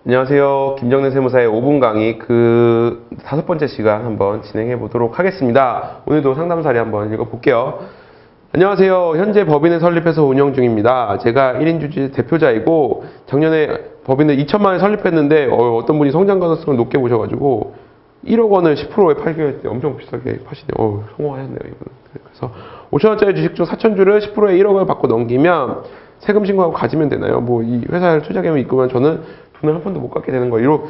안녕하세요. 김정래 세무사의 5분 강의 그 5번째 시간 한번 진행해 보도록 하겠습니다. 오늘도 상담 사례 한번 읽어볼게요. 안녕하세요. 현재 법인을 설립해서 운영 중입니다. 제가 1인 주주 대표자이고 작년에 법인을 2천만 원에 설립했는데 어떤 분이 성장 가능성을 높게 보셔가지고 1억 원을 10%에 팔기로 했는데 엄청 비싸게 파시네요. 성공하셨네요. 이분은. 그래서 5천 원짜리 주식 중 4천 주를 10%에 1억을 받고 넘기면 세금 신고하고 가지면 되나요? 뭐 이 회사를 투자금을 입금하면 저는 돈을 한 푼도 못 갖게 되는 거예요.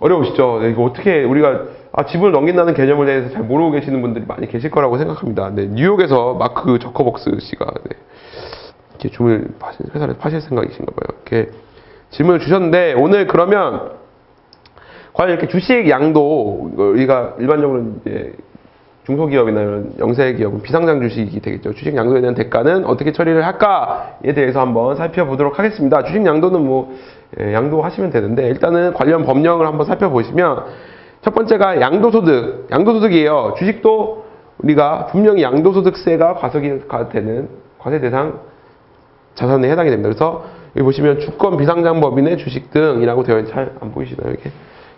어려우시죠? 네, 이거 어떻게 우리가 지분을 넘긴다는 개념에 대해서 잘 모르고 계시는 분들이 많이 계실 거라고 생각합니다. 네, 뉴욕에서 마크 저커벅스 씨가 이렇게 회사를 파실 생각이신가 봐요. 이렇게 질문을 주셨는데 오늘 그러면 과연 이렇게 주식 양도 우리가 일반적으로 이제 중소기업이나 이런 영세기업은 비상장 주식이 되겠죠. 주식 양도에 대한 대가는 어떻게 처리를 할까에 대해서 한번 살펴보도록 하겠습니다. 주식 양도는 양도하시면 되는데 일단은 관련 법령을 한번 살펴보시면 첫 번째가 양도소득이에요. 주식도 우리가 분명히 양도소득세가 과세가 되는 과세 대상 자산에 해당이 됩니다. 그래서 여기 보시면 주권 비상장법인의 주식 등이라고 되어 있는데 잘 안 보이시나요? 이렇게?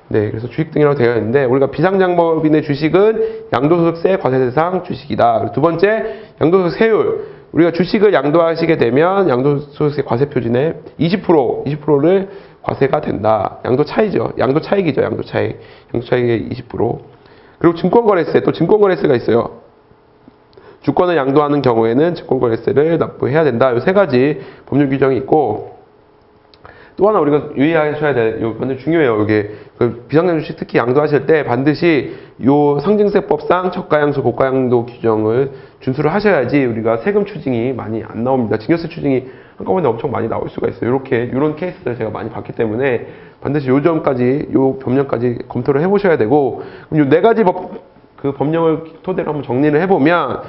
네, 그래서 주식 등이라고 되어 있는데 우리가 비상장법인의 주식은 양도소득세 과세 대상 주식이다. 두 번째, 양도소득세율. 우리가 주식을 양도하시게 되면 양도소득세 과세 표준의 20%를 과세가 된다. 양도 차익이죠. 양도 차익의 20%. 그리고 증권거래세, 또 증권거래세가 있어요. 주권을 양도하는 경우에는 증권거래세를 납부해야 된다. 이 세 가지 법률 규정이 있고 또 하나 우리가 유의하셔야 될, 이거 완전 중요해요. 이게 비상장 주식 특히 양도하실 때 반드시 요 상증세법상 저가양수, 고가양도 규정을 준수를 하셔야지 우리가 세금 추징이 많이 안 나옵니다. 증여세 추징이 한꺼번에 엄청 많이 나올 수가 있어요. 이런 케이스를 제가 많이 봤기 때문에 반드시 요 점까지, 요 법령까지 검토를 해보셔야 되고, 요 네 가지 법령을 토대로 한번 정리를 해보면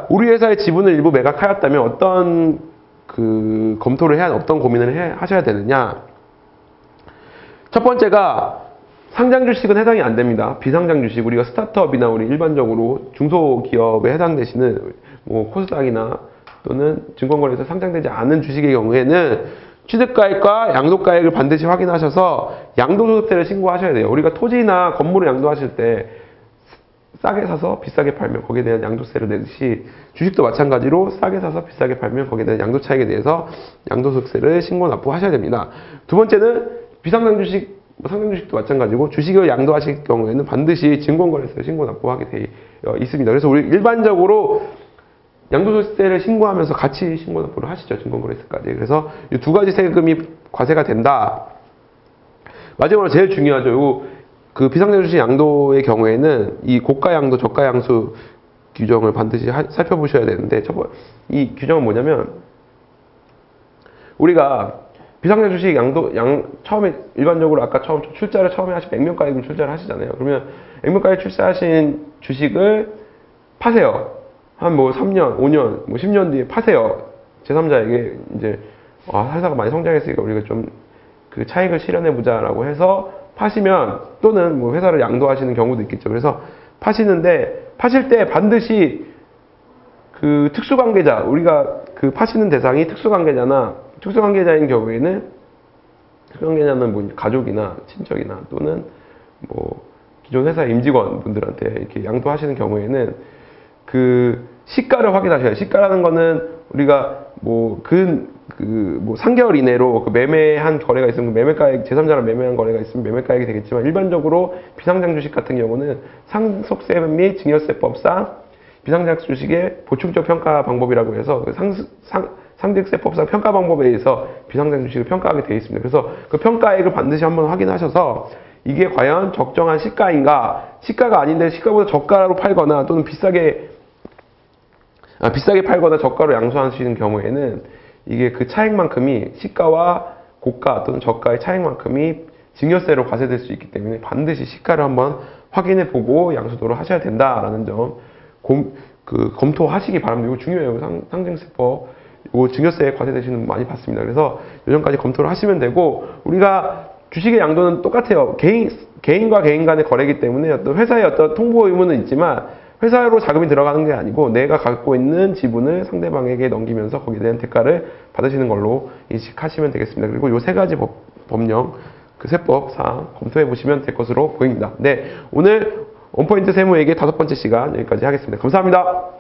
우리 회사의 지분을 일부 매각하였다면 어떤 어떤 고민을 하셔야 되느냐. 첫 번째가 상장 주식은 해당이 안 됩니다. 비상장 주식, 우리가 스타트업이나 우리 일반적으로 중소기업에 해당되시는 코스닥이나 또는 증권거래에서 상장되지 않은 주식의 경우에는 취득가액과 양도가액을 반드시 확인하셔서 양도소득세를 신고하셔야 돼요. 우리가 토지나 건물을 양도하실 때 싸게 사서 비싸게 팔면 거기에 대한 양도세를 내듯이 주식도 마찬가지로 싸게 사서 비싸게 팔면 거기에 대한 양도 차익에 대해서 양도소득세를 신고 납부하셔야 됩니다. 두 번째는 비상장 주식, 상장 주식도 마찬가지고 주식을 양도하실 경우에는 반드시 증권거래세 신고 납부하게 되어 있습니다. 그래서 우리 일반적으로 양도소득세를 신고하면서 같이 신고 납부를 하시죠. 증권거래세까지. 그래서 이 두 가지 세금이 과세가 된다. 마지막으로 제일 중요하죠. 비상장 주식 양도의 경우에는 이 고가양도, 저가양수 규정을 반드시 살펴보셔야 되는데, 이 규정은 뭐냐면, 우리가 비상장 주식 처음에, 일반적으로 아까 출자를 처음에 액면가액을 출자를 하시잖아요. 그러면 액면가액 출자하신 주식을 파세요. 한 3년, 5년, 10년 뒤에 파세요. 제3자에게 이제, 회사가 많이 성장했으니까 우리가 좀 차익을 실현해보자라고 해서 파시면, 또는 회사를 양도하시는 경우도 있겠죠. 그래서 파시는데, 파실 때 반드시 특수관계자, 우리가 파시는 대상이 특수관계자인 경우에는, 특수관계자는 가족이나 친척이나 또는 기존 회사 임직원 분들한테 이렇게 양도하시는 경우에는 시가를 확인하셔야 돼요. 시가라는 거는 우리가 3개월 이내로 매매한 거래가 있으면 매매가액, 제3자랑 매매한 거래가 있으면 매매가액이 되겠지만 일반적으로 비상장 주식 같은 경우는 상속세 및 증여세법상 비상장 주식의 보충적 평가 방법이라고 해서 상득세법상 평가 방법에 의해서 비상장 주식을 평가하게 되어 있습니다. 그래서 평가액을 반드시 한번 확인하셔서 이게 과연 적정한 시가인가, 시가가 아닌데 시가보다 저가로 팔거나 또는 비싸게 팔거나 저가로 양수하시는 경우에는 이게 차익만큼이 시가와 고가 또는 저가의 차익만큼이 증여세로 과세될 수 있기 때문에 반드시 시가를 한번 확인해 보고 양수도를 하셔야 된다라는 점 검토하시기 바랍니다. 이거 중요해요. 상증세법 이거 증여세에 과세되시는 분 많이 봤습니다. 그래서 요점까지 검토를 하시면 되고, 우리가 주식의 양도는 똑같아요. 개인과 개인 간의 거래이기 때문에 어떤 회사의 어떤 통보 의무는 있지만 회사로 자금이 들어가는 게 아니고 내가 갖고 있는 지분을 상대방에게 넘기면서 거기에 대한 대가를 받으시는 걸로 인식하시면 되겠습니다. 그리고 요 세 가지 법령 그 세법 사항 검토해 보시면 될 것으로 보입니다. 네, 오늘 원포인트 세무회계 5번째 시간 여기까지 하겠습니다. 감사합니다.